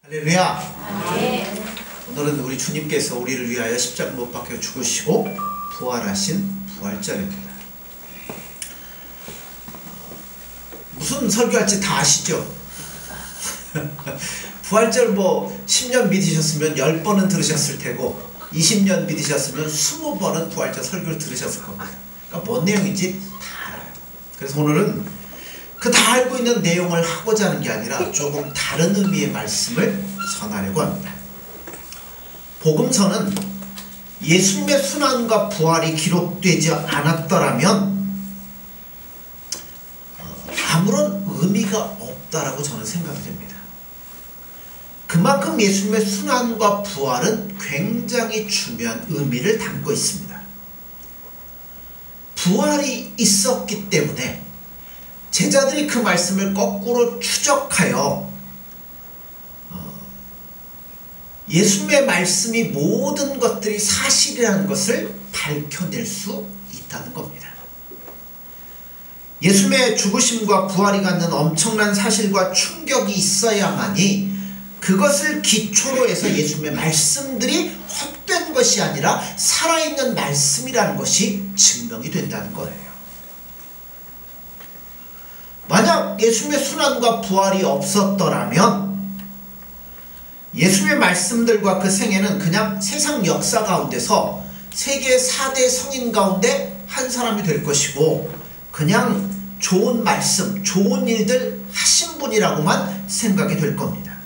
할렐루야. 네. 오늘은 우리 주님께서 우리를 위하여 십자가 못 박혀 죽으시고 부활하신 부활절입니다. 무슨 설교할지 다 아시죠? 부활절 10년 믿으셨으면 10번은 들으셨을 테고 20년 믿으셨으면 20번은 부활절 설교를 들으셨을 겁니다. 그러니까 뭔 내용인지 다 알아요. 그래서 오늘은 그 다 알고 있는 내용을 하고자 하는 게 아니라 조금 다른 의미의 말씀을 전하려고 합니다. 복음서는 예수님의 순환과 부활이 기록되지 않았더라면 아무런 의미가 없다라고 저는 생각이 됩니다. 그만큼 예수님의 순환과 부활은 굉장히 중요한 의미를 담고 있습니다. 부활이 있었기 때문에 제자들이 그 말씀을 거꾸로 추적하여 예수님의 말씀이 모든 것들이 사실이라는 것을 밝혀낼 수 있다는 겁니다. 예수님의 죽으심과 부활이 갖는 엄청난 사실과 충격이 있어야만이 그것을 기초로 해서 예수님의 말씀들이 헛된 것이 아니라 살아있는 말씀이라는 것이 증명이 된다는 거예요. 만약 예수님의 순환과 부활이 없었더라면 예수님의 말씀들과 그 생애는 그냥 세상 역사 가운데서 세계 4대 성인 가운데 한 사람이 될 것이고 그냥 좋은 말씀, 좋은 일들 하신 분이라고만 생각이 될 겁니다.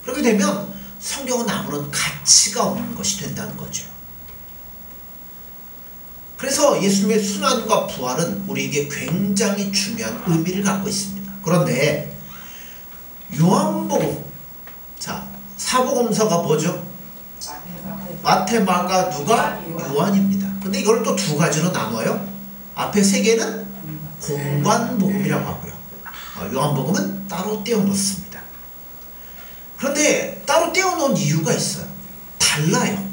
그렇게 되면 성경은 아무런 가치가 없는 것이 된다는 거죠. 그래서 예수님의 순환과 부활은 우리에게 굉장히 중요한 의미를 갖고 있습니다. 그런데 요한복음, 자, 사복음서가 뭐죠? 마태, 마가, 누가? 요한입니다. 근데 이걸 또 두 가지로 나눠요. 앞에 세 개는 공관복음이라고 하고요. 요한복음은 따로 떼어놓습니다. 그런데 따로 떼어놓은 이유가 있어요. 달라요.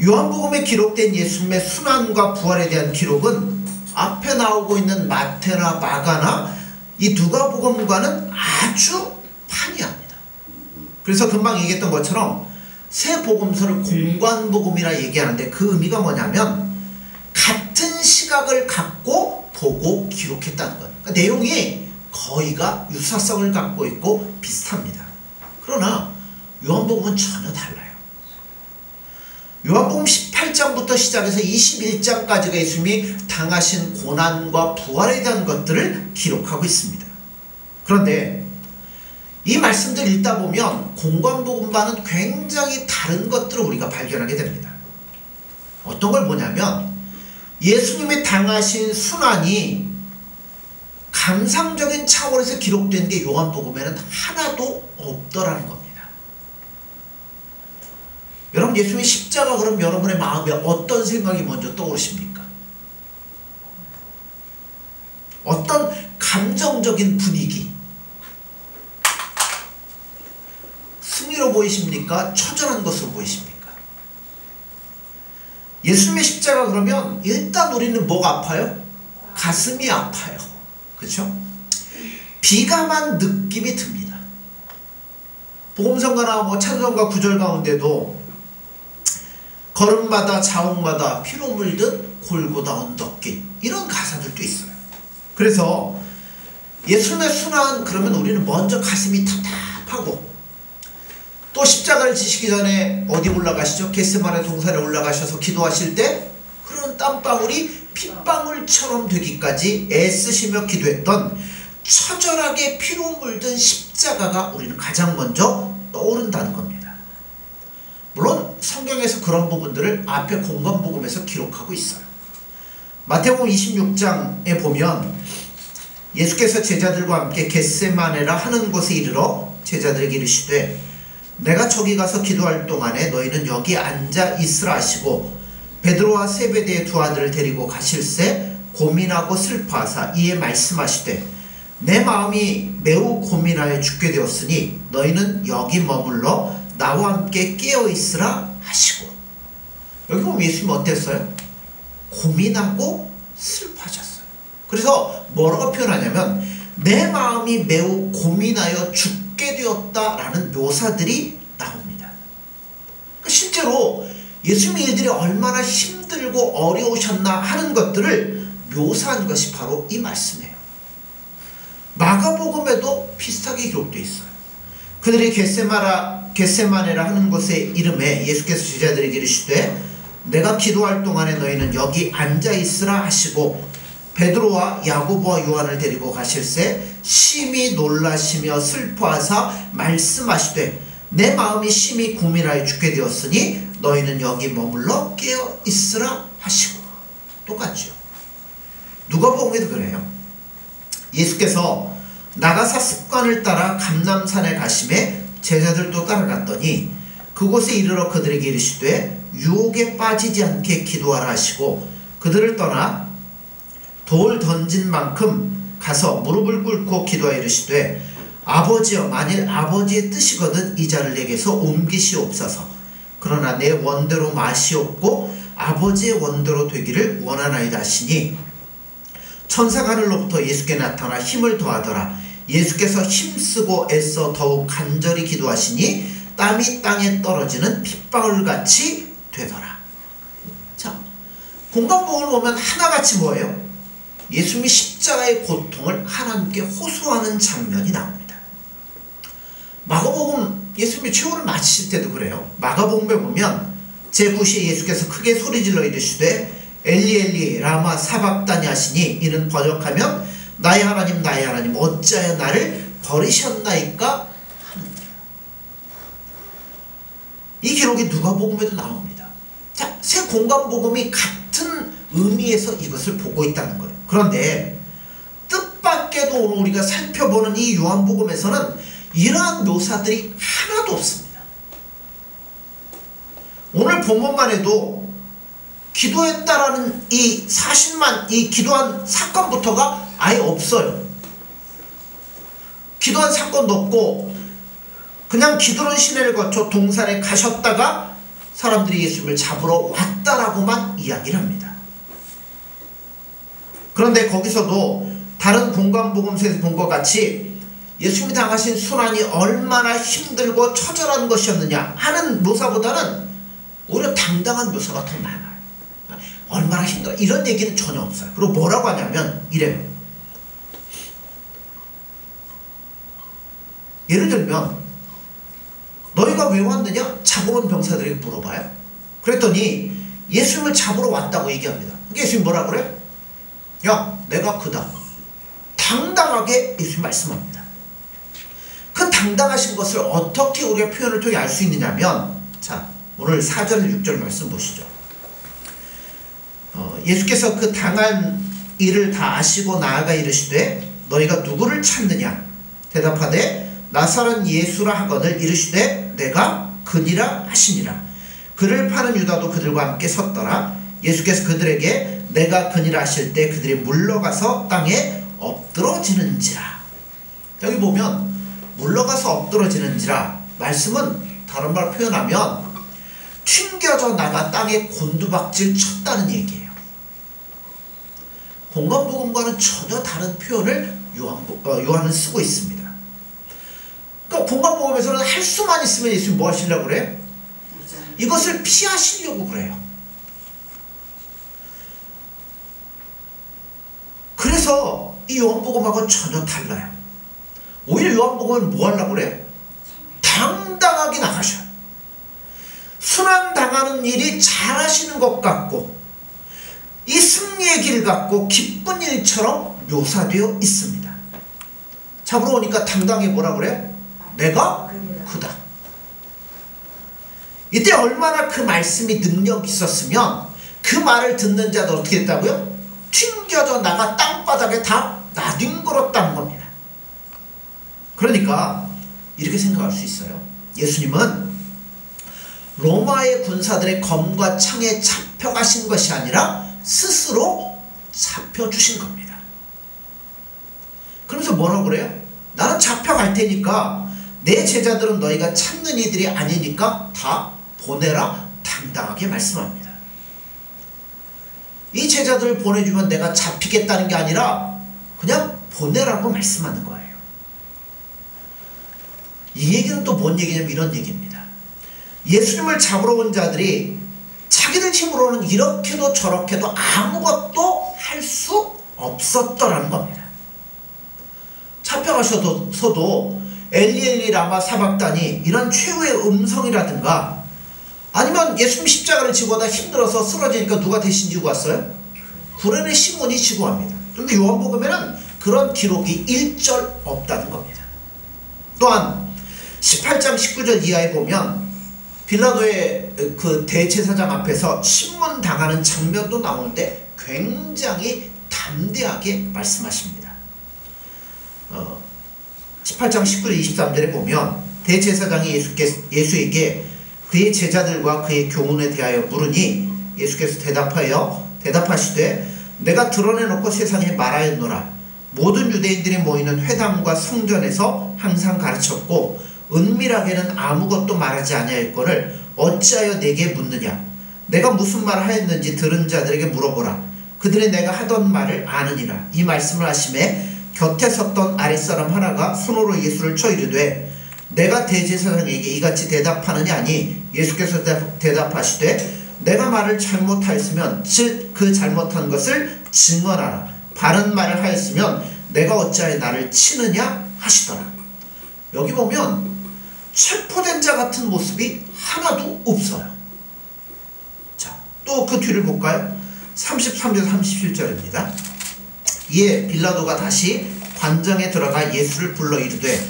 요한복음에 기록된 예수님의 순환과 부활에 대한 기록은 앞에 나오고 있는 마태나 마가나 이 누가복음과는 아주 판이합니다. 그래서 금방 얘기했던 것처럼 세 복음서를 공관복음이라 얘기하는데 그 의미가 뭐냐면 같은 시각을 갖고 보고 기록했다는 거예요. 그러니까 내용이 거의가 유사성을 갖고 있고 비슷합니다. 그러나 요한복음은 전혀 달라요. 요한복음 18장부터 시작해서 21장까지가 예수님이 당하신 고난과 부활에 대한 것들을 기록하고 있습니다. 그런데 이 말씀들 읽다 보면 공관복음과는 굉장히 다른 것들을 우리가 발견하게 됩니다. 어떤 걸 보냐면 예수님이 당하신 순환이 감상적인 차원에서 기록된 게 요한복음에는 하나도 없더라는 겁니다. 여러분, 예수님의 십자가 그럼 여러분의 마음에 어떤 생각이 먼저 떠오르십니까? 어떤 감정적인 분위기? 승리로 보이십니까? 처절한 것으로 보이십니까? 예수님의 십자가 그러면 일단 우리는 뭐가 아파요? 가슴이 아파요. 그렇죠? 비감한 느낌이 듭니다. 복음성가나 찬송가 구절 가운데도 걸음마다 자옥마다 피로 물든 골고다 언덕길, 이런 가사들도 있어요. 그래서 예수님의 순환 그러면 우리는 먼저 가슴이 답답하고, 또 십자가를 지시기 전에 어디 올라가시죠? 겟세마네 동산에 올라가셔서 기도하실 때 흐르는 땀방울이 핏방울처럼 되기까지 애쓰시며 기도했던 처절하게 피로 물든 십자가가 우리는 가장 먼저 떠오른다는 겁니다. 물론 성경에서 그런 부분들을 앞에 공관복음에서 기록하고 있어요. 마태복음 26장에 보면 예수께서 제자들과 함께 겟세마네라 하는 곳에 이르러 제자들에게 이르시되 내가 저기 가서 기도할 동안에 너희는 여기 앉아 있으라 하시고 베드로와 세베대의 두 아들을 데리고 가실새 고민하고 슬퍼하사 이에 말씀하시되 내 마음이 매우 고민하여 죽게 되었으니 너희는 여기 머물러 나와 함께 깨어있으라 하시고, 여기 보면 예수님이 어땠어요? 고민하고 슬퍼하셨어요. 그래서 뭐라고 표현하냐면 내 마음이 매우 고민하여 죽게 죽게 되었다라는 묘사들이 나옵니다. 그러니까 실제로 예수님의 일들이 얼마나 힘들고 어려우셨나 하는 것들을 묘사한 것이 바로 이 말씀이에요. 마가복음에도 비슷하게 기록되어 있어요. 그들이 겟세마네라 하는 곳의 이름에 예수께서 제자들에게 이르시되 내가 기도할 동안에 너희는 여기 앉아있으라 하시고 베드로와 야고보와 요한을 데리고 가실새 심히 놀라시며 슬퍼하사 말씀하시되 내 마음이 심히 고민하여 죽게 되었으니 너희는 여기 머물러 깨어 있으라 하시고. 똑같죠. 누가복음에도 그래요. 예수께서 나가사 습관을 따라 감람산에 가심에 제자들도 따라갔더니 그곳에 이르러 그들에게 이르시되 유혹에 빠지지 않게 기도하라 하시고 그들을 떠나 돌 던진 만큼 가서 무릎을 꿇고 기도하여 이르시되 아버지여 만일 아버지의 뜻이거든 이 자를 내게서 옮기시옵소서. 그러나 내 원대로 마시옵고 아버지의 원대로 되기를 원하나이다 하시니 천사가 하늘로부터 예수께 나타나 힘을 더하더라. 예수께서 힘쓰고 애써 더욱 간절히 기도하시니 땀이 땅에 떨어지는 핏방울같이 되더라. 자, 공간복음을 보면 하나같이 뭐예요? 예수님이 십자가의 고통을 하나님께 호소하는 장면이 나옵니다. 마가복음 예수님이 최후를 마치실 때도 그래요. 마가복음에 보면 제9시에 예수께서 크게 소리질러 이르시되 엘리 엘리 라마 사박다니 하시니 이는 번역하면 나의 하나님 어찌하여 나를 버리셨나이까 하느니라. 이 기록이 누가복음에도 나옵니다. 자, 세 공간복음이 같은 의미에서 이것을 보고 있다는 거예요. 그런데 뜻밖에도 오늘 우리가 살펴보는 이 요한복음에서는 이러한 묘사들이 하나도 없습니다. 오늘 본문만 해도 기도했다라는 이 사실만, 이 기도한 사건부터가 아예 없어요. 기도한 사건도 없고 그냥 기도는 시내를 거쳐 동산에 가셨다가 사람들이 예수님을 잡으러 왔다라고만 이야기를 합니다. 그런데 거기서도 다른 공간복음서에서 본 것 같이 예수님이 당하신 순환이 얼마나 힘들고 처절한 것이었느냐 하는 묘사보다는 오히려 당당한 묘사가 더 많아요. 얼마나 힘들어 이런 얘기는 전혀 없어요. 그리고 뭐라고 하냐면 이래요. 예를 들면 너희가 왜 왔느냐? 잡으러 온 병사들에게 물어봐요. 그랬더니 예수님을 잡으러 왔다고 얘기합니다. 예수님 뭐라 그래? 야, 내가 그다. 당당하게 예수님 말씀합니다. 그 당당하신 것을 어떻게 우리가 표현을 통해 알 수 있느냐면, 자, 오늘 4절 6절 말씀 보시죠. 예수께서 그 당한 일을 다 아시고 나아가 이르시되 너희가 누구를 찾느냐? 대답하되 나사렛 예수라 하거늘 이르시되 내가 그니라 하시니라. 그를 파는 유다도 그들과 함께 섰더라. 예수께서 그들에게 내가 그니라 하실 때 그들이 물러가서 땅에 엎드러지는지라. 여기 보면 물러가서 엎드러지는지라 말씀은 다른 말로 표현하면 튕겨져 나가 땅에 곤두박질 쳤다는 얘기예요. 공간복음과는 전혀 다른 표현을 요한은 쓰고 있습니다. 그러니까 공간복음에서는 할 수만 있으면 예수님 뭐 하시려고 그래? 이것을 피하시려고 그래요. 그래서 이 요한복음하고는 전혀 달라요. 오히려 요한복음은 뭐 하려고 그래? 당당하게 나가셔요. 순환당하는 일이 잘하시는 것 같고 이 승리의 길 같고 기쁜 일처럼 묘사되어 있습니다. 잡으러 오니까 당당히 뭐라 그래? 내가 그다. 이때 얼마나 그 말씀이 능력이 있었으면 그 말을 듣는 자도 어떻게 됐다고요? 튕겨져 나가 땅바닥에 다 나뒹굴었다는 겁니다. 그러니까 이렇게 생각할 수 있어요. 예수님은 로마의 군사들의 검과 창에 잡혀가신 것이 아니라 스스로 잡혀주신 겁니다. 그러면서 뭐라고 그래요? 나는 잡혀갈 테니까 내 제자들은 너희가 찾는 이들이 아니니까 다 보내라 당당하게 말씀합니다. 이 제자들을 보내주면 내가 잡히겠다는 게 아니라 그냥 보내라고 말씀하는 거예요. 이 얘기는 또 뭔 얘기냐면 이런 얘기입니다. 예수님을 잡으러 온 자들이 자기들 힘으로는 이렇게도 저렇게도 아무것도 할 수 없었더라는 겁니다. 잡혀가셔서도 엘리 엘리 라마 사박다니 이런 최후의 음성이라든가, 아니면 예수님 십자가를 지고다 힘들어서 쓰러지니까 누가 대신 지고 왔어요? 구레네 시몬이 지고 갑니다. 그런데 요한복음에는 그런 기록이 1절 없다는 겁니다. 또한 18장 19절 이하에 보면 빌라도의 그 대제사장 앞에서 신문당하는 장면도 나오는데 굉장히 담대하게 말씀하십니다. 18장 19절 23절에 보면 대제사장이 예수에게 그의 제자들과 그의 교훈에 대하여 물으니 예수께서 대답하시되 내가 드러내놓고 세상에 말하였노라. 모든 유대인들이 모이는 회당과 성전에서 항상 가르쳤고 은밀하게는 아무것도 말하지 아니하였거늘 어찌하여 내게 묻느냐. 내가 무슨 말을 하였는지 들은 자들에게 물어보라. 그들이 내가 하던 말을 아느니라. 이 말씀을 하심에 곁에 섰던 아랫사람 하나가 손으로 예수를 쳐 이르되 내가 대제사장에게 이같이 대답하느냐 하니 예수께서 대답하시되 내가 말을 잘못하였으면 즉 그 잘못한 것을 증언하라. 바른 말을 하였으면 내가 어찌하여 나를 치느냐 하시더라. 여기 보면 체포된 자 같은 모습이 하나도 없어요. 자, 또 그 뒤를 볼까요? 33절 37절입니다. 이에 빌라도가 다시 관정에 들어가 예수를 불러 이르되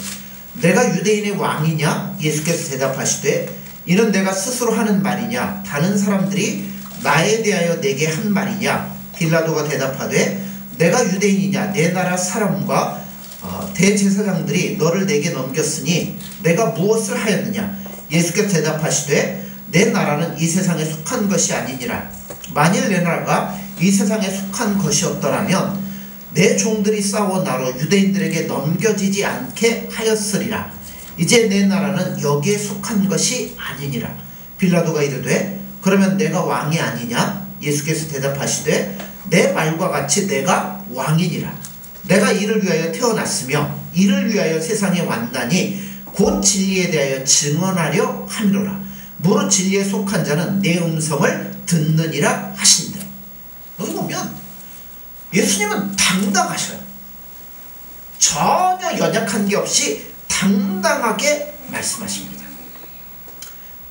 내가 유대인의 왕이냐? 예수께서 대답하시되 이는 내가 스스로 하는 말이냐? 다른 사람들이 나에 대하여 내게 한 말이냐? 빌라도가 대답하되 내가 유대인이냐? 내 나라 사람과 대제사장들이 너를 내게 넘겼으니 내가 무엇을 하였느냐? 예수께서 대답하시되 내 나라는 이 세상에 속한 것이 아니니라. 만일 내 나라가 이 세상에 속한 것이었더라면 내 종들이 싸워 나로 유대인들에게 넘겨지지 않게 하였으리라. 이제 내 나라는 여기에 속한 것이 아니니라. 빌라도가 이르되 그러면 내가 왕이 아니냐? 예수께서 대답하시되 내 말과 같이 내가 왕이니라. 내가 이를 위하여 태어났으며 이를 위하여 세상에 왔나니 곧 진리에 대하여 증언하려 함이로라. 무릇 진리에 속한 자는 내 음성을 듣느니라 하신대. 여기 보면 예수님은 당당하셔요. 전혀 연약한 게 없이 당당하게 말씀하십니다.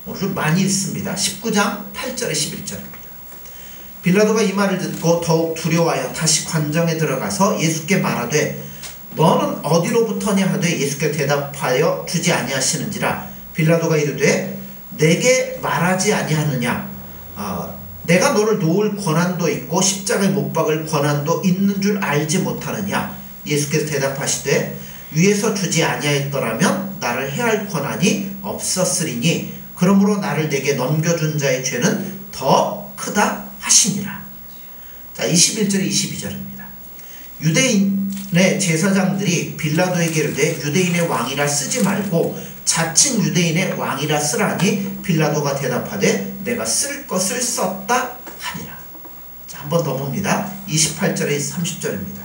오늘 많이 읽습니다. 19장 8절에 11절입니다. 빌라도가 이 말을 듣고 더욱 두려워하여 다시 관정에 들어가서 예수께 말하되 너는 어디로부터냐 하되 예수께 대답하여 주지 아니하시는지라. 빌라도가 이르되 내게 말하지 아니하느냐? 내가 너를 놓을 권한도 있고 십자가에 못 박을 권한도 있는 줄 알지 못하느냐? 예수께서 대답하시되 위에서 주지 아니하였더라면 나를 해할 권한이 없었으리니 그러므로 나를 내게 넘겨준 자의 죄는 더 크다 하시니라. 자, 21절 22절입니다. 유대인의 제사장들이 빌라도에게 이르되 유대인의 왕이라 쓰지 말고 자칭 유대인의 왕이라 쓰라니 빌라도가 대답하되 내가 쓸 것을 썼다 하니라. 자, 한 번 더 봅니다. 28절에 30절입니다.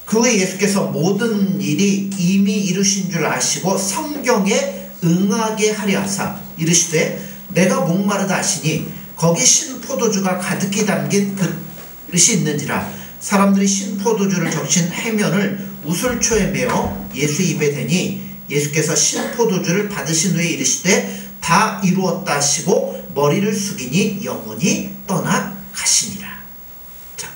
그 후에 예수께서 모든 일이 이미 이루신 줄 아시고 성경에 응하게 하려 하사 이르시되 내가 목마르다 하시니 거기 신포도주가 가득히 담긴 그릇이 있는지라. 사람들이 신포도주를 적신 해면을 우슬초에 메어 예수 입에 대니 예수께서 신포도주를 받으신 후에 이르시되 다 이루었다 하시고 머리를 숙이니 영혼이 떠나 가시니라. 자,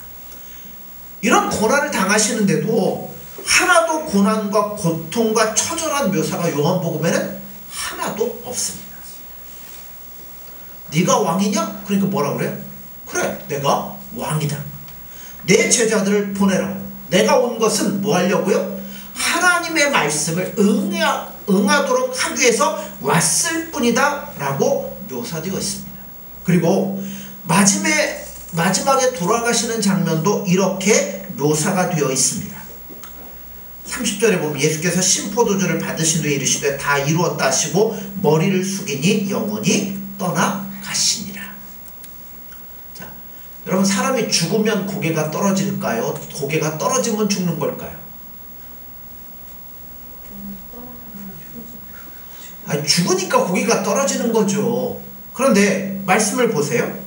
이런 고난을 당하시는데도 하나도 고난과 고통과 처절한 묘사가 요한복음에는 하나도 없습니다. 네가 왕이냐? 그러니까 뭐라 그래? 그래, 내가 왕이다. 내 제자들을 보내라. 내가 온 것은 뭐 하려고요? 하나님의 말씀을 응하도록 하기 위해서 왔을 뿐이다 라고 묘사되어 있습니다. 그리고 마지막에 돌아가시는 장면도 이렇게 묘사가 되어 있습니다. 30절에 보면 예수께서 신포도주를 받으신 후에 이르시되 다 이루었다 하시고 머리를 숙이니 영혼이 떠나 가시니라. 자, 여러분, 사람이 죽으면 고개가 떨어질까요? 고개가 떨어지면 죽는 걸까요? 죽으니까 고개가 떨어지는 거죠. 그런데 말씀을 보세요.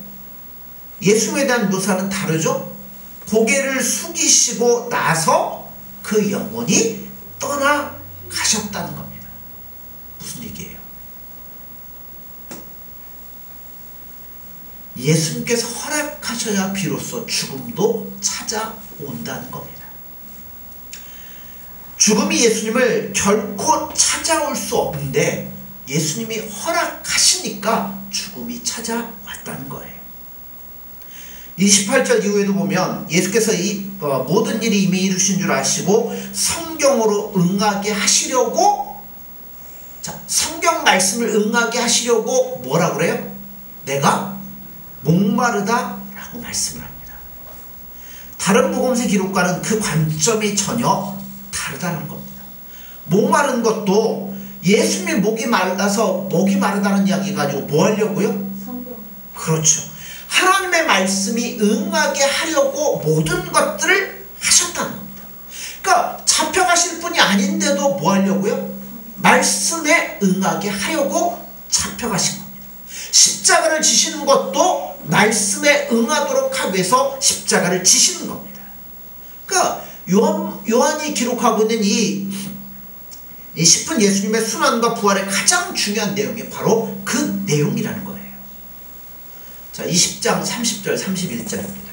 예수님에 대한 묘사는 다르죠. 고개를 숙이시고 나서 그 영혼이 떠나가셨다는 겁니다. 무슨 얘기예요? 예수님께서 허락하셔야 비로소 죽음도 찾아온다는 겁니다. 죽음이 예수님을 결코 찾아올 수 없는데 예수님이 허락하시니까 죽음이 찾아왔다는 거예요. 28절 이후에도 보면 예수께서 이 모든 일이 이미 이루신 줄 아시고 성경으로 응하게 하시려고, 자, 성경 말씀을 응하게 하시려고 뭐라 그래요? 내가 목마르다 라고 말씀을 합니다. 다른 복음서 기록과는 그 관점이 전혀 다르다는 겁니다. 목마른 것도 예수님의 목이 말라서 목이 마르다는 이야기가 아니고 뭐 하려고요? 성경. 그렇죠. 하나님의 말씀이 응하게 하려고 모든 것들을 하셨다는 겁니다. 그러니까 잡혀가실 분이 아닌데도 뭐 하려고요? 말씀에 응하게 하려고 잡혀가신 겁니다. 십자가를 지시는 것도 말씀에 응하도록 하기 위해서 십자가를 지시는 겁니다. 그러니까 요한이 기록하고 있는 이 10분 예수님의 순환과 부활의 가장 중요한 내용이 바로 그 내용이라는 거예요. 자, 20장 30절 31절입니다.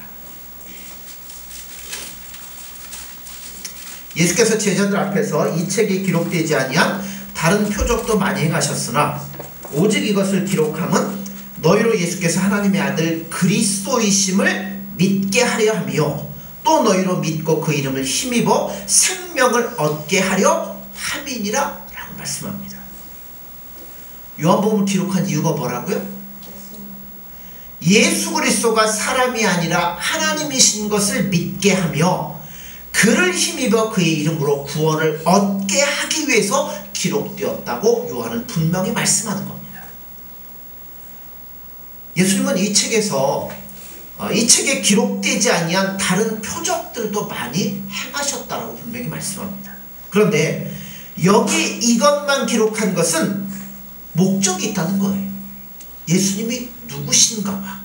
예수께서 제자들 앞에서 이 책에 기록되지 아니한 다른 표적도 많이 행하셨으나 오직 이것을 기록함은 너희로 예수께서 하나님의 아들 그리스도이심을 믿게 하려 하며 또 너희로 믿고 그 이름을 힘입어 생명을 얻게 하려 함이니라 라고 말씀합니다. 요한복음을 기록한 이유가 뭐라고요? 예수 그리스도가 사람이 아니라 하나님이신 것을 믿게 하며 그를 힘입어 그의 이름으로 구원을 얻게 하기 위해서 기록되었다고 요한은 분명히 말씀하는 겁니다. 예수님은 이 책에서 이 책에 기록되지 아니한 다른 표적들도 많이 행하셨다라고 분명히 말씀합니다. 그런데 여기 이것만 기록한 것은 목적이 있다는 거예요. 예수님이 누구신가와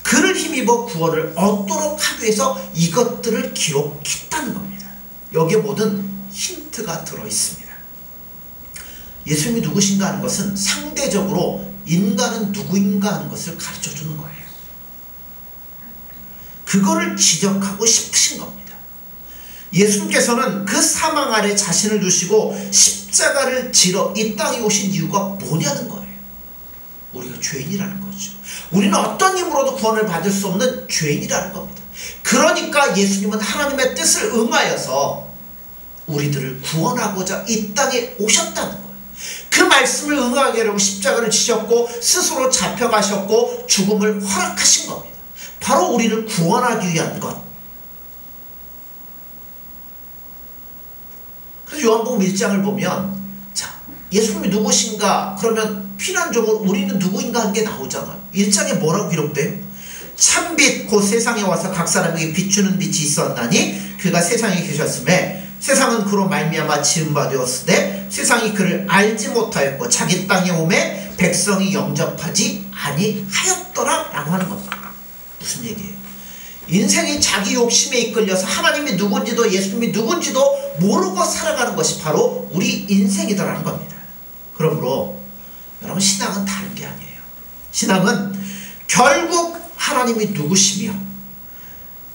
그를 힘입어 구원을 얻도록 하기 위해서 이것들을 기록했다는 겁니다. 여기에 모든 힌트가 들어있습니다. 예수님이 누구신가 하는 것은 상대적으로 인간은 누구인가 하는 것을 가르쳐주는 거예요. 그거를 지적하고 싶으신 겁니다. 예수님께서는 그 사망 아래 자신을 두시고 십자가를 지러 이 땅에 오신 이유가 뭐냐는 거예요. 우리가 죄인이라는 거죠. 우리는 어떤 힘으로도 구원을 받을 수 없는 죄인이라는 겁니다. 그러니까 예수님은 하나님의 뜻을 응하여서 우리들을 구원하고자 이 땅에 오셨다는 거예요. 그 말씀을 응하게 하려고 십자가를 지셨고 스스로 잡혀가셨고 죽음을 허락하신 겁니다. 바로 우리를 구원하기 위한 것. 그래서 요한복음 1장을 보면 자, 예수님이 누구신가? 그러면 필연적으로 우리는 누구인가 하는 게 나오잖아요. 1장에 뭐라고 기록돼요? 참빛 곧 세상에 와서 각 사람에게 비추는 빛이 있었나니 그가 세상에 계셨음에 세상은 그로 말미암아 지은 바 되었으되 세상이 그를 알지 못하였고 자기 땅에 오매 백성이 영접하지 아니하였더라 라고 하는 겁니다. 무슨 얘기예요? 인생이 자기 욕심에 이끌려서 하나님이 누군지도 예수님이 누군지도 모르고 살아가는 것이 바로 우리 인생이더라는 겁니다. 그러므로 여러분, 신앙은 다른 게 아니에요. 신앙은 결국 하나님이 누구시며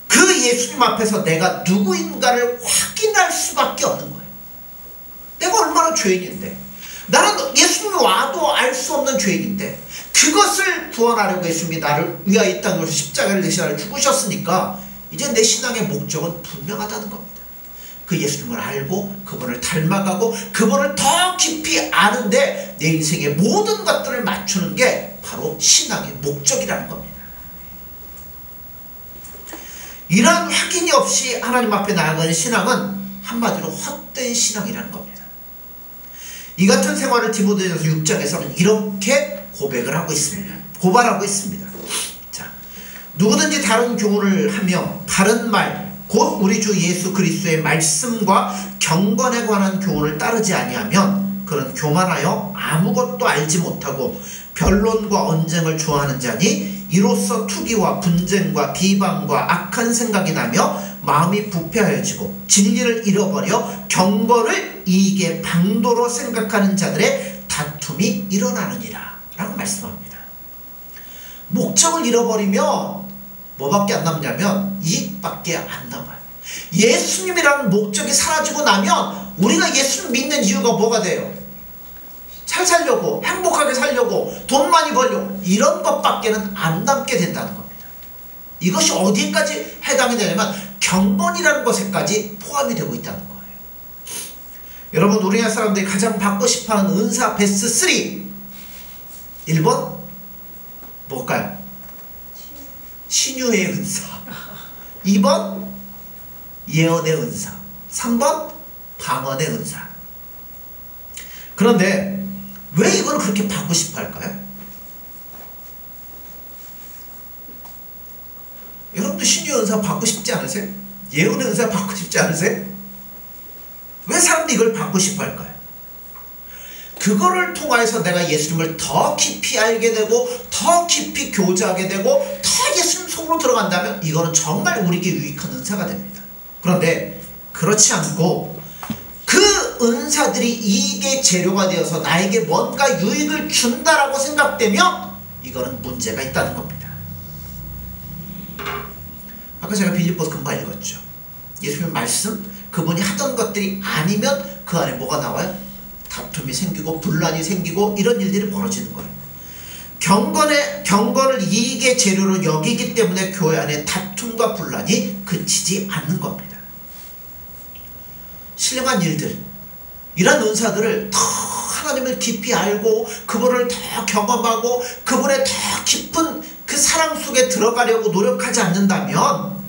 그 예수님 앞에서 내가 누구인가를 확인할 수밖에 없는 거예요. 내가 얼마나 죄인인데, 나는 예수님이 와도 알 수 없는 죄인인데 그것을 구원하려고 예수님이 나를 위하여 이 땅에 오셔서 십자가를 대신하여 죽으셨으니까 이제 내 신앙의 목적은 분명하다는 겁니다. 그 예수님을 알고 그분을 닮아가고 그분을 더 깊이 아는데 내 인생의 모든 것들을 맞추는 게 바로 신앙의 목적이라는 겁니다. 이러한 확인이 없이 하나님 앞에 나아가는 신앙은 한마디로 헛된 신앙이라는 겁니다. 이 같은 생활을 디모데전서 6장에서는 이렇게 고백을 하고 있습니다. 고발하고 있습니다. 자, 누구든지 다른 교훈을 하며 바른 말 곧 우리 주 예수 그리스도의 말씀과 경건에 관한 교훈을 따르지 아니하면 그는 교만하여 아무것도 알지 못하고 변론과 언쟁을 좋아하는 자니 이로써 투기와 분쟁과 비방과 악한 생각이 나며 마음이 부패하여지고 진리를 잃어버려 경건을 이익의 방도로 생각하는 자들의 다툼이 일어나느니라 라고 말씀합니다. 목적을 잃어버리면 뭐밖에 안 남냐면 이익밖에 안 남아요. 예수님이라는 목적이 사라지고 나면 우리가 예수님 믿는 이유가 뭐가 돼요? 잘 살려고, 행복하게 살려고, 돈 많이 벌려고, 이런 것밖에는 안 남게 된다는 겁니다. 이것이 어디까지 해당이 되냐면 경건이라는 것에까지 포함이 되고 있다는 거예요. 여러분, 우리나라 사람들이 가장 받고 싶어하는 은사 베스트 3 1번 뭘까요? 신유의 은사, 2번 예언의 은사, 3번 방언의 은사. 그런데 왜 이걸 그렇게 받고 싶어 할까요? 여러분도 신유의 은사 받고 싶지 않으세요? 예언의 은사 받고 싶지 않으세요? 왜 사람들이 이걸 받고 싶어 할까요? 그거를 통하여서 내가 예수님을 더 깊이 알게 되고 더 깊이 교제하게 되고 더 예수님 속으로 들어간다면 이거는 정말 우리에게 유익한 은사가 됩니다. 그런데 그렇지 않고 그 은사들이 이익의 재료가 되어서 나에게 뭔가 유익을 준다라고 생각되면 이거는 문제가 있다는 겁니다. 아까 제가 빌립보서 금방 읽었죠. 예수님의 말씀, 그분이 하던 것들이 아니면 그 안에 뭐가 나와요? 다툼이 생기고 분란이 생기고 이런 일들이 벌어지는 거예요. 경건을 이익의 재료로 여기기 때문에 교회 안에 다툼과 분란이 그치지 않는 겁니다. 신령한 일들, 이런 은사들을 더 하나님을 깊이 알고 그분을 더 경험하고 그분의 더 깊은 그 사랑 속에 들어가려고 노력하지 않는다면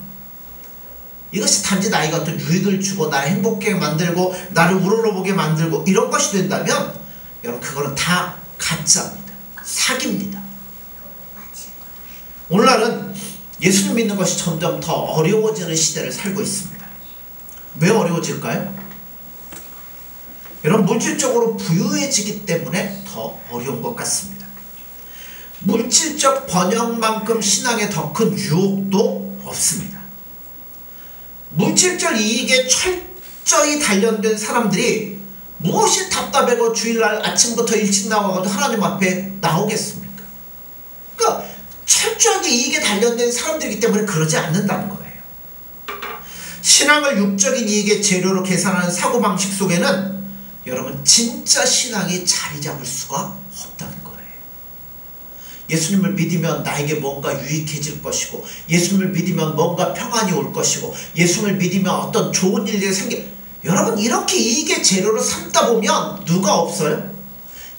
이것이 단지 나에게 어떤 유익을 주고 나를 행복하게 만들고 나를 우러러보게 만들고 이런 것이 된다면 여러분 그거는 다 가짜입니다. 사기입니다. 오늘날은 예수님 믿는 것이 점점 더 어려워지는 시대를 살고 있습니다. 왜 어려워질까요? 여러분 물질적으로 부유해지기 때문에 더 어려운 것 같습니다. 물질적 번영만큼 신앙에 더 큰 유혹도 없습니다. 물질적 이익에 철저히 단련된 사람들이 무엇이 답답하고 주일날 아침부터 일찍 나와가지고 하나님 앞에 나오겠습니까? 그러니까 철저하게 이익에 단련된 사람들이기 때문에 그러지 않는다는 거예요. 신앙을 육적인 이익의 재료로 계산하는 사고방식 속에는 여러분 진짜 신앙이 자리 잡을 수가 없다는 거예요. 예수님을 믿으면 나에게 뭔가 유익해질 것이고 예수님을 믿으면 뭔가 평안이 올 것이고 예수님을 믿으면 어떤 좋은 일들이 여러분 이렇게 이익의 재료로 삼다 보면 누가 없어요?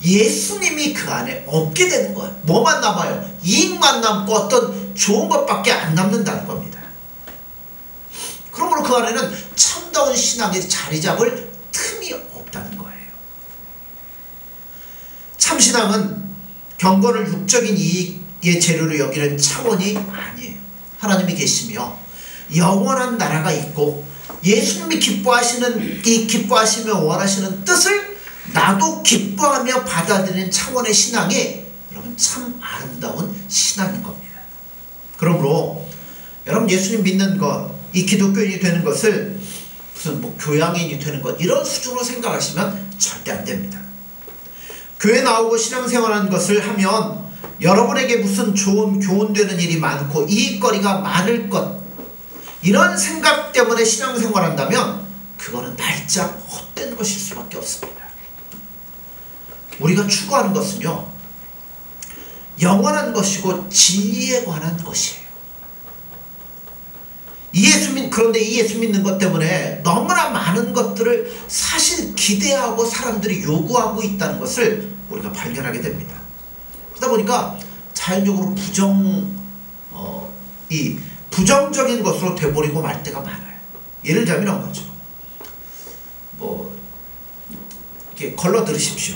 예수님이 그 안에 없게 되는 거예요. 뭐만 남아요? 이익만 남고 어떤 좋은 것밖에 안 남는다는 겁니다. 그러므로 그 안에는 참다운 신앙이 자리 잡을 틈이 없다는 거예요. 참신앙은 경건을 육적인 이익의 재료로 여기는 차원이 아니에요. 하나님이 계시며 영원한 나라가 있고 예수님이 기뻐하시는 이 기뻐하시며 원하시는 뜻을 나도 기뻐하며 받아들이는 차원의 신앙이 여러분 참 아름다운 신앙인 겁니다. 그러므로 여러분 예수님 믿는 것, 이 기독교인이 되는 것을 무슨 뭐 교양인이 되는 것 이런 수준으로 생각하시면 절대 안 됩니다. 교회 나오고 신앙생활하는 것을 하면 여러분에게 무슨 좋은 교훈되는 일이 많고 이익거리가 많을 것 이런 생각 때문에 신앙생활한다면 그거는 날짝 헛된 것일 수밖에 없습니다. 우리가 추구하는 것은요 영원한 것이고 진리에 관한 것이에요. 그런데 이 예수 믿는 것 때문에 너무나 많은 것들을 사실 기대하고 사람들이 요구하고 있다는 것을 우리가 발견하게 됩니다. 그러다 보니까 자연적으로 부정적인 것으로 돼버리고 말 때가 많아요. 예를 들자면 이런 거죠. 이렇게 걸러 들으십시오.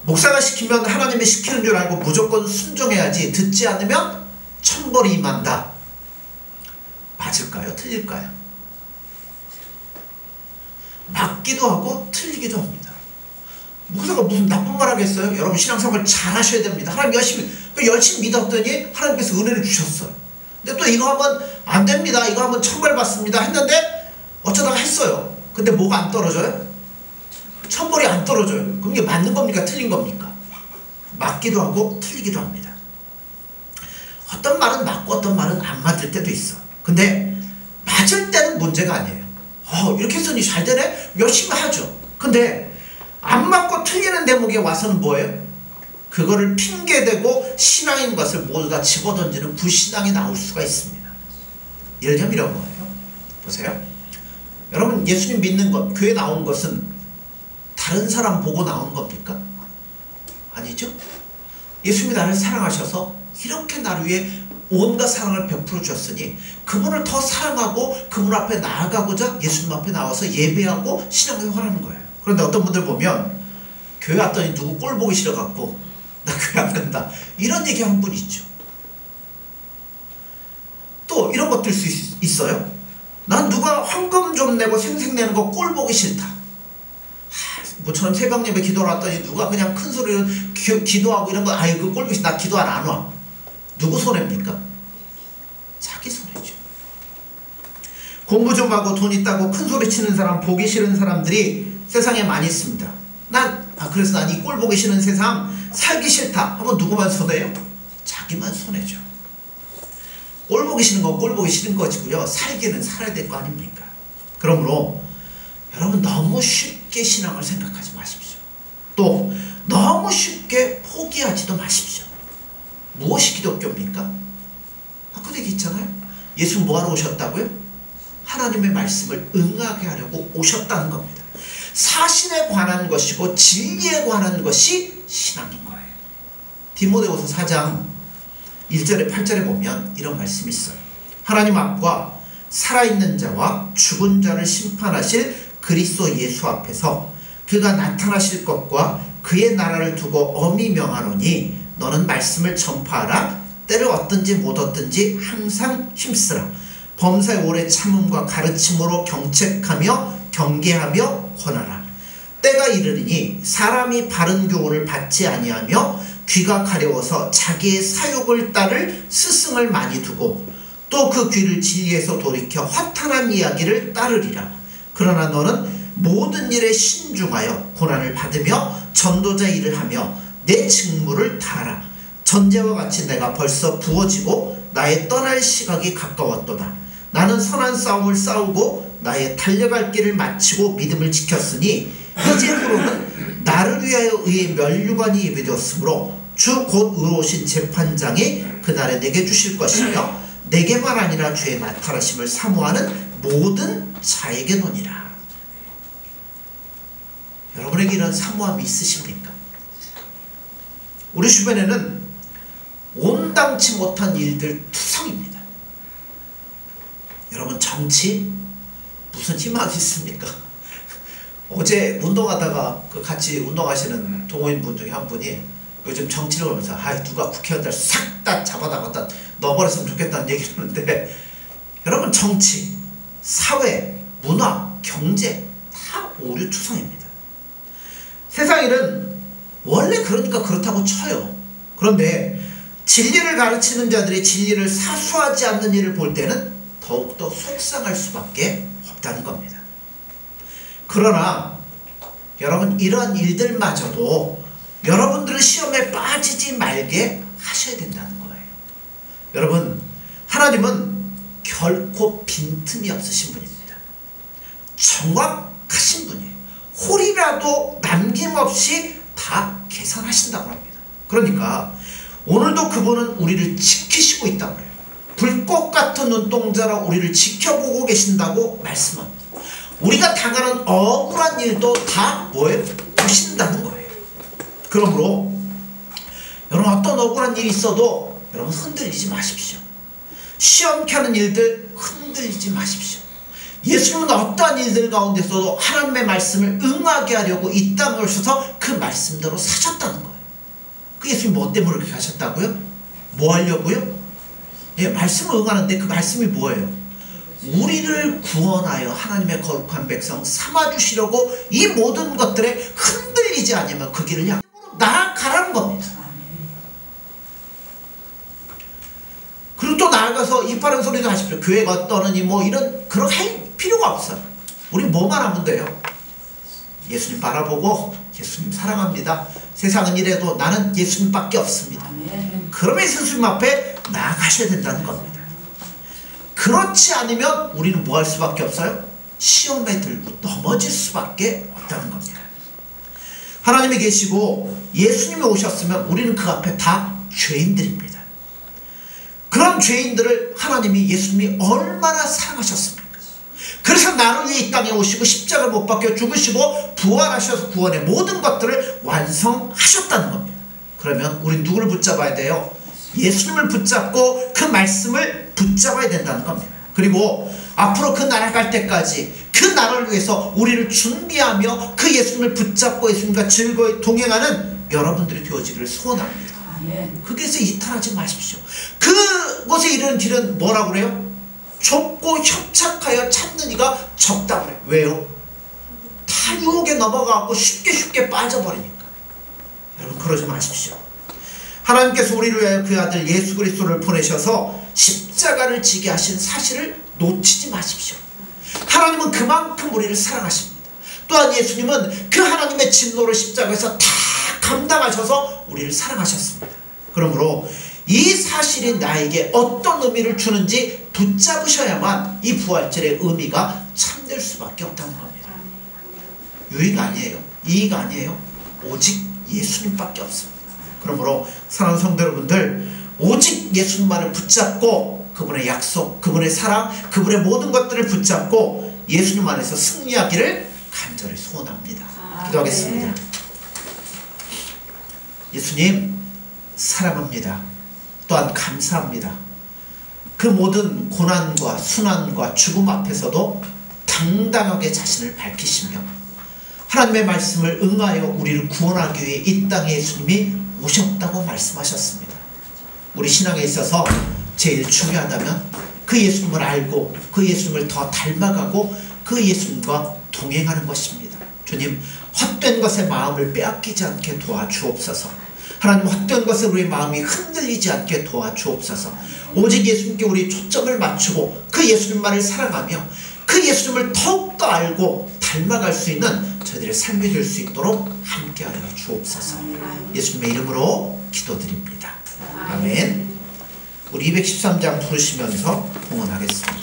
목사가 시키면 하나님이 시키는 줄 알고 무조건 순종해야지 듣지 않으면 천벌이 임한다. 맞을까요? 틀릴까요? 맞기도 하고 틀리기도 합니다. 목사가 무슨 나쁜 말 하겠어요? 여러분 신앙생활 잘 하셔야 됩니다. 하나님 열심히 믿었더니 하나님께서 은혜를 주셨어요. 근데 또 이거 하면 안 됩니다. 이거 하면 천벌 받습니다. 했는데 어쩌다가 했어요. 근데 뭐가 안 떨어져요? 천벌이 안 떨어져요. 그럼 이게 맞는 겁니까? 틀린 겁니까? 맞기도 하고 틀리기도 합니다. 어떤 말은 맞고 어떤 말은 안 맞을 때도 있어. 근데 맞을 때는 문제가 아니에요. 이렇게 했으니 잘 되네? 열심히 하죠. 근데 안 맞고 틀리는 대목에 와서는 뭐예요? 그거를 핑계대고 신앙인 것을 모두 다 집어던지는 불신앙이 나올 수가 있습니다. 예를 들면 이런 거예요. 보세요. 여러분 예수님 믿는 것, 교회 나온 것은 다른 사람 보고 나온 겁니까? 아니죠? 예수님이 나를 사랑하셔서 이렇게 나를 위해 온갖 사랑을 베풀어 주셨으니 그분을 더 사랑하고 그분 앞에 나아가고자 예수님 앞에 나와서 예배하고 신앙생활 하는 거예요. 그런데 어떤 분들 보면 교회 왔더니 누구 꼴 보기 싫어갖고 나 교회 안 간다 이런 얘기하는 분이 있죠. 또 이런 것들 수 있어요. 난 누가 헌금 좀 내고 생색내는 거 꼴 보기 싫다. 모처럼 새벽 예배 기도를 왔더니 누가 그냥 큰 소리로 기도하고 이런 거 그 꼴 보기 싫다. 나 기도 안 와. 누구 손해입니까? 자기 손해죠. 공부 좀 하고 돈 있다고 큰 소리 치는 사람, 보기 싫은 사람들이 세상에 많이 있습니다. 그래서 난 이 꼴 보기 싫은 세상 살기 싫다 하면 누구만 손해요? 자기만 손해죠. 꼴 보기 싫은 건 꼴 보기 싫은 거지고요. 살기는 살아야 될 거 아닙니까? 그러므로 여러분 너무 쉽게 신앙을 생각하지 마십시오. 또 너무 쉽게 포기하지도 마십시오. 무엇이 기독교입니까? 그 얘기 있잖아요. 예수 뭐하러 오셨다고요? 하나님의 말씀을 응하게 하려고 오셨다는 겁니다. 사실에 관한 것이고 진리에 관한 것이 신앙인 거예요. 디모데후서 4장 1절에 8절에 보면 이런 말씀이 있어요. 하나님 앞과 살아있는 자와 죽은 자를 심판하실 그리스도 예수 앞에서 그가 나타나실 것과 그의 나라를 두고 엄히 명하노니 너는 말씀을 전파하라. 때를 얻든지 못 얻든지 항상 힘쓰라. 범사의 오래 참음과 가르침으로 경책하며 경계하며 권하라. 때가 이르리니 사람이 바른 교훈을 받지 아니하며 귀가 가려워서 자기의 사욕을 따를 스승을 많이 두고 또 그 귀를 진리에서 돌이켜 허탄한 이야기를 따르리라. 그러나 너는 모든 일에 신중하여 고난을 받으며 전도자 일을 하며 내 직무를 다하라. 전제와 같이 내가 벌써 부어지고 나의 떠날 시각이 가까웠도다. 나는 선한 싸움을 싸우고 나의 달려갈 길을 마치고 믿음을 지켰으니 이제부로는 나를 위하여 의의 면류관이 예비되었으므로 주 곧 의로우신 재판장이 그날에 내게 주실 것이며 내게만 아니라 주의 나타나심을 사모하는 모든 자에게노니라. 여러분에게 이런 사모함이 있으십니까? 우리 주변에는 온당치 못한 일들 투성입니다. 여러분 정치 무슨 희망이 있습니까? 어제 운동하다가 같이 운동하시는 동호인분 중에 한 분이 요즘 정치를 하면서 누가 국회의원들 싹 다 잡아다가 넣어버렸으면 좋겠다는 얘기를 하는데 여러분 정치, 사회, 문화, 경제 다 오류투성입니다. 세상 일은 원래 그러니까 그렇다고 쳐요. 그런데 진리를 가르치는 자들이 진리를 사수하지 않는 일을 볼 때는 더욱더 속상할 수밖에 없다는 겁니다. 그러나 여러분 이런 일들마저도 여러분들은 시험에 빠지지 말게 하셔야 된다는 거예요. 여러분 하나님은 결코 빈틈이 없으신 분입니다. 정확하신 분이에요. 홀이라도 남김없이 다 계산하신다고 합니다. 그러니까 오늘도 그분은 우리를 지키시고 있다고 해요. 불꽃 같은 눈동자로 우리를 지켜보고 계신다고 말씀합니다. 우리가 당하는 억울한 일도 다 뭐예요? 보신다는 거예요. 그러므로 여러분 어떤 억울한 일이 있어도 여러분 흔들리지 마십시오. 시험케 하는 일들 흔들리지 마십시오. 예수님은 어떠한 일들 가운데서도 하나님의 말씀을 응하게 하려고 이 땅에 오셔서 그 말씀대로 사셨다는 거예요. 그 예수님 뭐 때문에 그렇게 하셨다고요? 뭐 하려고요? 예, 말씀을 응하는데 그 말씀이 뭐예요? 우리를 구원하여 하나님의 거룩한 백성 삼아주시려고 이 모든 것들에 흔들리지 흔들리지 않으면 그 길을 향해 나아가라는 겁니다. 그리고 또 나아가서 이빠른 소리도 하십시오. 교회가 어떠느니 뭐 이런 그런 할 필요가 없어요. 우리 뭐만 하면 돼요. 예수님 바라보고 예수님 사랑합니다. 세상은 이래도 나는 예수님밖에 없습니다. 그러면 예수님 앞에 나아가셔야 된다는 겁니다. 그렇지 않으면 우리는 뭐 할 수밖에 없어요? 시험에 들고 넘어질 수밖에 없다는 겁니다. 하나님이 계시고 예수님이 오셨으면 우리는 그 앞에 다 죄인들입니다. 그런 죄인들을 하나님이 예수님이 얼마나 사랑하셨습니까? 그래서 나를 위해 이 땅에 오시고 십자가를 못 박혀 죽으시고 부활하셔서 구원의 모든 것들을 완성하셨다는 겁니다. 그러면 우리 누구를 붙잡아야 돼요? 예수님을 붙잡고 그 말씀을 붙잡아야 된다는 겁니다. 그리고 앞으로 그 나라 갈 때까지 그 나라를 위해서 우리를 준비하며 그 예수님을 붙잡고 예수님과 즐거이 동행하는 여러분들이 되어지기를 소원합니다. 거기에서 이탈하지 마십시오. 그곳에 이르는 길은 뭐라고 그래요? 좁고 협착하여 찾는 이가 적다고 그래요. 왜요? 다 유혹에 넘어가고 쉽게 빠져버리니까. 여러분 그러지 마십시오. 하나님께서 우리를 위하여 그 아들 예수 그리스도를 보내셔서 십자가를 지게 하신 사실을 놓치지 마십시오. 하나님은 그만큼 우리를 사랑하십니다. 또한 예수님은 그 하나님의 진노를 십자가에서 다 감당하셔서 우리를 사랑하셨습니다. 그러므로 이 사실이 나에게 어떤 의미를 주는지 붙잡으셔야만 이 부활절의 의미가 참될 수밖에 없다는 겁니다. 유익 아니에요. 이익 아니에요. 오직 예수님밖에 없습니다. 그러므로 사랑하는 성도 여러분들, 오직 예수님만을 붙잡고 그분의 약속, 그분의 사랑, 그분의 모든 것들을 붙잡고 예수님 안에서 승리하기를 간절히 소원합니다. 기도하겠습니다. 예수님 사랑합니다. 또한 감사합니다. 그 모든 고난과 순환과 죽음 앞에서도 당당하게 자신을 밝히시며 하나님의 말씀을 응하여 우리를 구원하기 위해 이 땅에 예수님이 오셨다고 말씀하셨습니다. 우리 신앙에 있어서 제일 중요하다면 그 예수님을 알고 그 예수님을 더 닮아가고 그 예수님과 동행하는 것입니다. 주님, 헛된 것에 마음을 빼앗기지 않게 도와주옵소서. 하나님, 헛된 것에 우리의 마음이 흔들리지 않게 도와주옵소서. 오직 예수님께 우리 초점을 맞추고 그 예수님만을 사랑하며 그 예수님을 더욱더 알고 닮아갈 수 있는 저희들의 삶이 될 수 있도록 함께하여 주옵소서. 예수님의 이름으로 기도드립니다. 아멘. 우리 213장 부르시면서 봉헌하겠습니다.